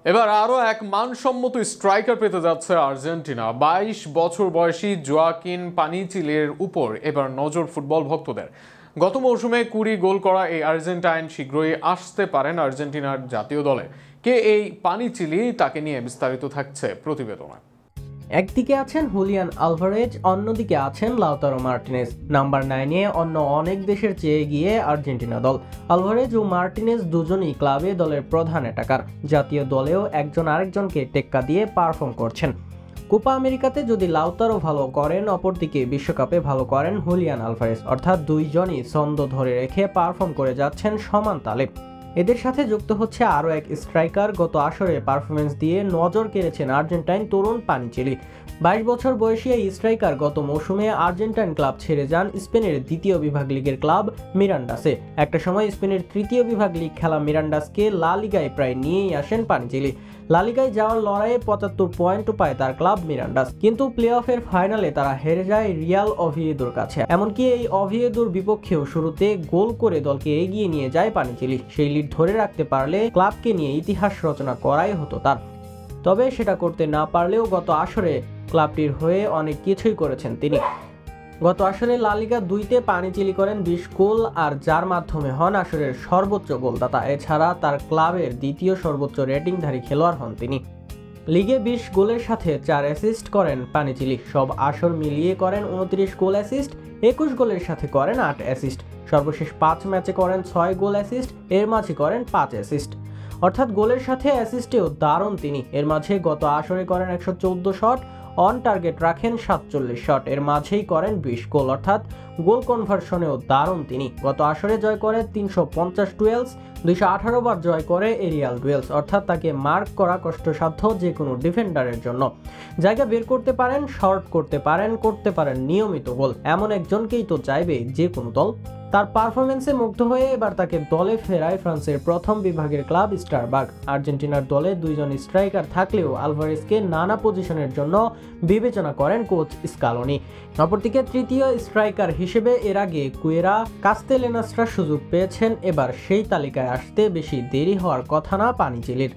এবার আরও এক মানসম্মত স্ট্রাইকার পেতে যাচ্ছে আর্জেন্টিনা। 22 বছর বয়সী জোয়াকিন পানিচিলির উপর এবার নজর ফুটবল ভক্তদের। গত মৌসুমে 20 গোল করা এই আর্জেন্টাইন শীঘ্রই আসতে পারেন আর্জেন্টিনার জাতীয় দলে। কে এই পানিচিলি, তাকে নিয়ে বিস্তারিত থাকছে প্রতিবেদনে। একদিকে আছেন হুলিয়ান আলভারেজ, অন্যদিকে আছেন লাউতারো মার্টিনেজ। নাম্বার 9-এ অন্য অনেক দেশের চেয়ে গিয়ে আর্জেন্টিনা দল। আলভারেজ ও মার্টিনেজ দুজনই ক্লাবে দলের প্রধান অ্যাটাকার। জাতীয় দলেও একজন আরেকজনকে টেক্কা দিয়ে পারফর্ম করছেন। কোপা আমেরিকাতে যদি লাউতারো ভালো করেন, অপরদিকে বিশ্বকাপে ভালো করেন হুলিয়ান আলভারেজ, অর্থাৎ দুইজনই ছন্দ ধরে রেখে পারফর্ম করে যাচ্ছেন সমান তালে। এদের সাথে যুক্ত হচ্ছে আরও এক স্ট্রাইকার। গত আসরে পারফরমেন্স দিয়ে নজর কেড়েছেন আর্জেন্টাইন তরুণ পানিচিলি। 22 বছর বয়সী এই স্ট্রাইকার গত মৌসুমে আর্জেন্টাইন ক্লাব ছেড়ে যান স্পেনের দ্বিতীয় বিভাগ লিগের ক্লাব মিরান্ডাসে। একটা সময় স্পেনের তৃতীয় বিভাগ লিগ খেলা মিরান্ডাসকে লা লিগায় প্রায় নিয়েই আসেন পানিচিলি। লা লিগায় যাওয়ার লড়াইয়ে 75 পয়েন্টও পায় তার ক্লাব মিরান্ডাস, কিন্তু প্লে অফের ফাইনালে তারা হেরে যায় রিয়াল ওভিয়েদোর কাছে। এমনকি এই ওভিয়েদোর বিপক্ষেও শুরুতে গোল করে দলকে এগিয়ে নিয়ে যায় পানিচিলি। সেই লিড ধরে রাখতে পারলে ক্লাবকে নিয়ে ইতিহাস রচনা করাই হতো তার। তবে সেটা করতে না পারলেও গত আসরে ক্লাবটির হয়ে অনেক কিছুই করেছেন তিনি। গত আসরে লা লিগা 2-তে পানিচিলি করেন 20 গোল, আর যার মাধ্যমে হন আসরের সর্বোচ্চ গোলদাতা। এছাড়া তার ক্লাবের দ্বিতীয় সর্বোচ্চ রেটিংধারী খেলোয়াড় হন তিনি। লিগে 20 গোলের সাথে 4 অ্যাসিস্ট করেন পানিচিলি। সব আসর মিলিয়ে করেন 29 গোল অ্যাসিস্ট, 21 গোলের সাথে করেন 8 অ্যাসিস্ট। সর্বশেষ 5 ম্যাচে করেন 6 গোল অ্যাসিস্ট, এর মাঝে করেন 5 অ্যাসিস্ট। অর্থাৎ গোলের সাথে অ্যাসিস্টেও দারুণ তিনি। এর মাঝে গত আসরে করেন 114 শট, অন টার্গেট রাখেন 47 শট, এর মাঝেই করেন 20 গোল। অর্থাৎ গোল কনভার্সনেও দারুণ তিনি। গত আসরে জয় করে 350 ডুয়েলস, 218 বার জয় করে এরিয়াল ডুয়েলস। অর্থাৎ তাকে মার্ক করা কষ্টসাধ্য যে কোনো ডিফেন্ডারের জন্য। জায়গা বের করতে পারেন, শর্ট করতে পারেন নিয়মিত গোল। এমন একজনকেই তো চাইবে যে কোনো দল। তার পারফরমেন্সে মুগ্ধ হয়ে এবার তাকে দলে ফেরায় ফ্রান্সের প্রথম বিভাগের ক্লাব স্টারবাগ। আর্জেন্টিনার দলে দুইজন স্ট্রাইকার থাকলেও আলভারেজকে নানা পজিশনের জন্য বিবেচনা করেন কোচ স্কালোনি। অপরদিকে তৃতীয় স্ট্রাইকার হিসেবে এর আগে কুয়েরা, কাস্তেলেনাসরা সুযোগ পেয়েছেন। এবার সেই তালিকায় আসতে বেশি দেরি হওয়ার কথা না পানিচিলির।